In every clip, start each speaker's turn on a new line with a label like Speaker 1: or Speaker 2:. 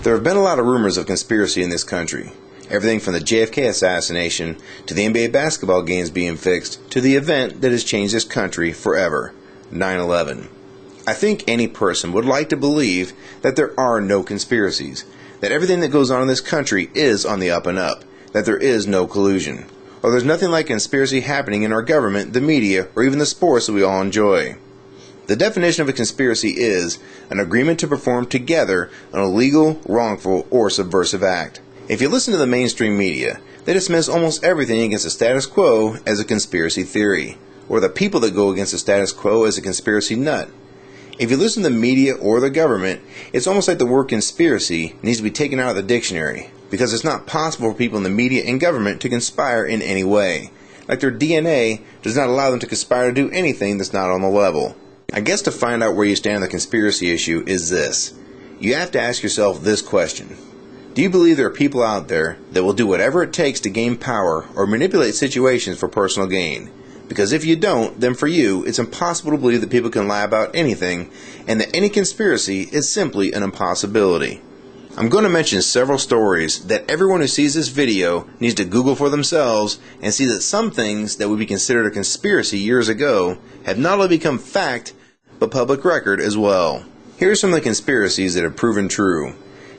Speaker 1: There have been a lot of rumors of conspiracy in this country. Everything from the JFK assassination, to the NBA basketball games being fixed, to the event that has changed this country forever, 9/11. I think any person would like to believe that there are no conspiracies, that everything that goes on in this country is on the up and up, that there is no collusion, or there's nothing like conspiracy happening in our government, the media, or even the sports that we all enjoy. The definition of a conspiracy is an agreement to perform together an illegal, wrongful, or subversive act. If you listen to the mainstream media, they dismiss almost everything against the status quo as a conspiracy theory, or the people that go against the status quo as a conspiracy nut. If you listen to the media or the government, it's almost like the word conspiracy needs to be taken out of the dictionary, because it's not possible for people in the media and government to conspire in any way. Like their DNA does not allow them to conspire to do anything that's not on the level. I guess to find out where you stand on the conspiracy issue is this. You have to ask yourself this question. Do you believe there are people out there that will do whatever it takes to gain power or manipulate situations for personal gain? Because if you don't, then for you, it's impossible to believe that people can lie about anything, and that any conspiracy is simply an impossibility. I'm going to mention several stories that everyone who sees this video needs to Google for themselves and see that some things that would be considered a conspiracy years ago have not only become fact, but public record as well. Here are some of the conspiracies that have proven true.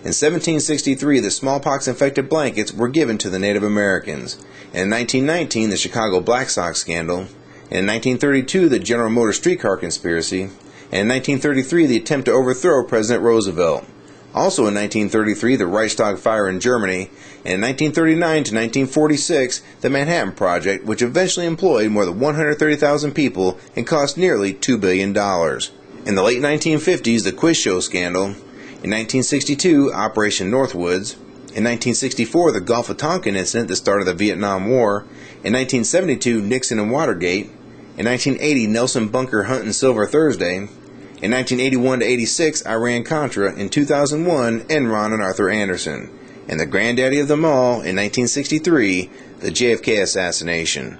Speaker 1: In 1763, the smallpox-infected blankets were given to the Native Americans. And in 1919, the Chicago Black Sox scandal. And in 1932, the General Motors streetcar conspiracy. And in 1933, the attempt to overthrow President Roosevelt. Also in 1933, the Reichstag fire in Germany. And in 1939 to 1946, the Manhattan Project, which eventually employed more than 130,000 people and cost nearly $2 billion. In the late 1950s, the quiz show scandal. In 1962, Operation Northwoods. In 1964, the Gulf of Tonkin incident that started the Vietnam War. In 1972, Nixon and Watergate. In 1980, Nelson Bunker Hunt and Silver Thursday. In 1981 to 86, Iran-Contra. In 2001, Enron and Arthur Anderson. And the granddaddy of them all, in 1963, the JFK assassination.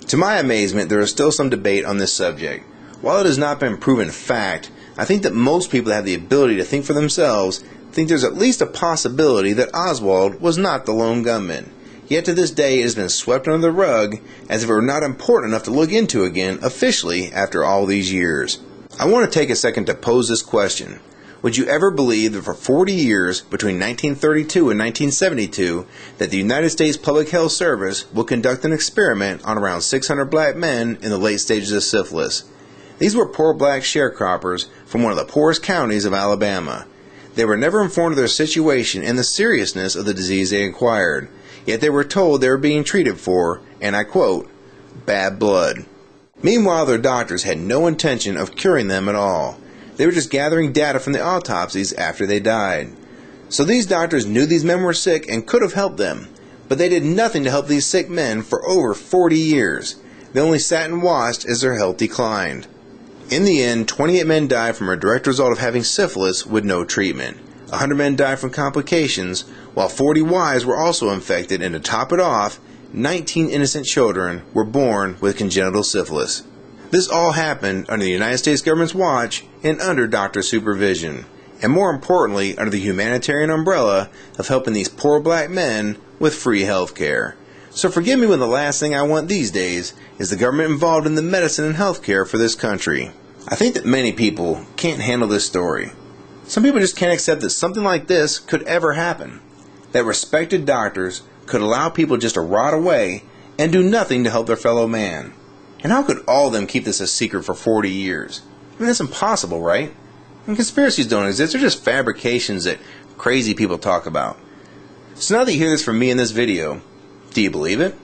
Speaker 1: To my amazement, there is still some debate on this subject. While it has not been proven fact, I think that most people that have the ability to think for themselves think there's at least a possibility that Oswald was not the lone gunman. Yet to this day it has been swept under the rug as if it were not important enough to look into again officially after all these years. I want to take a second to pose this question. Would you ever believe that for 40 years, between 1932 and 1972, that the United States Public Health Service will conduct an experiment on around 600 black men in the late stages of syphilis? These were poor black sharecroppers from one of the poorest counties of Alabama. They were never informed of their situation and the seriousness of the disease they acquired, yet they were told they were being treated for, and I quote, bad blood. Meanwhile, their doctors had no intention of curing them at all. They were just gathering data from the autopsies after they died. So these doctors knew these men were sick and could have helped them, but they did nothing to help these sick men for over 40 years. They only sat and watched as their health declined. In the end, 28 men died from a direct result of having syphilis with no treatment. 100 men died from complications, while 40 wives were also infected, and to top it off, 19 innocent children were born with congenital syphilis. This all happened under the United States government's watch and under doctor supervision, and more importantly, under the humanitarian umbrella of helping these poor black men with free health care. So forgive me when the last thing I want these days is the government involved in the medicine and health care for this country. I think that many people can't handle this story. Some people just can't accept that something like this could ever happen. That respected doctors could allow people just to rot away and do nothing to help their fellow man. And how could all of them keep this a secret for 40 years? I mean, that's impossible, right? And conspiracies don't exist. They're just fabrications that crazy people talk about. So now that you hear this from me in this video, do you believe it?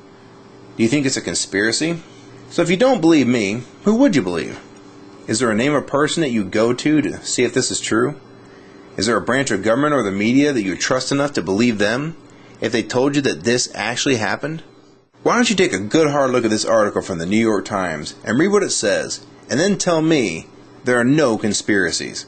Speaker 1: Do you think it's a conspiracy? So if you don't believe me, who would you believe? Is there a name or person that you go to see if this is true? Is there a branch of government or the media that you trust enough to believe them if they told you that this actually happened? Why don't you take a good hard look at this article from the New York Times and read what it says, and then tell me there are no conspiracies.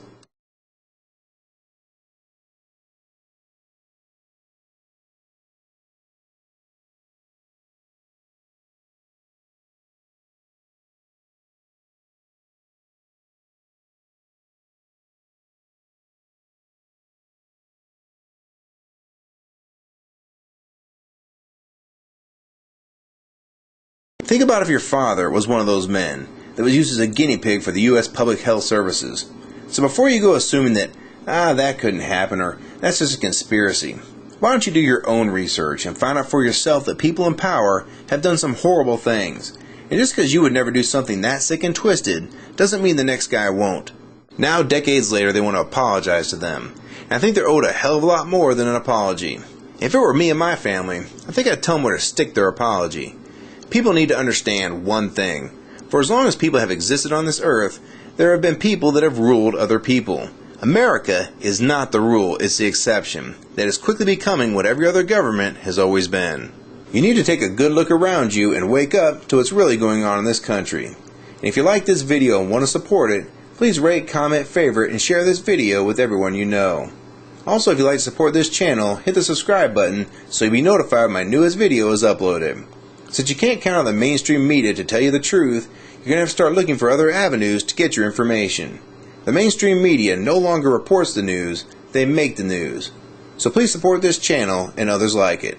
Speaker 1: Think about if your father was one of those men that was used as a guinea pig for the U.S. Public Health Services. So before you go assuming that, that couldn't happen, or that's just a conspiracy, why don't you do your own research and find out for yourself that people in power have done some horrible things. And just because you would never do something that sick and twisted doesn't mean the next guy won't. Now, decades later, they want to apologize to them. And I think they're owed a hell of a lot more than an apology. If it were me and my family, I think I'd tell them where to stick their apology. People need to understand one thing. For as long as people have existed on this earth, there have been people that have ruled other people. America is not the rule, it's the exception, that is quickly becoming what every other government has always been. You need to take a good look around you and wake up to what's really going on in this country. And if you like this video and want to support it, please rate, comment, favorite, and share this video with everyone you know. Also, if you'd like to support this channel, hit the subscribe button so you'll be notified when my newest video is uploaded. Since you can't count on the mainstream media to tell you the truth, you're going to have to start looking for other avenues to get your information. The mainstream media no longer reports the news, they make the news. So please support this channel and others like it.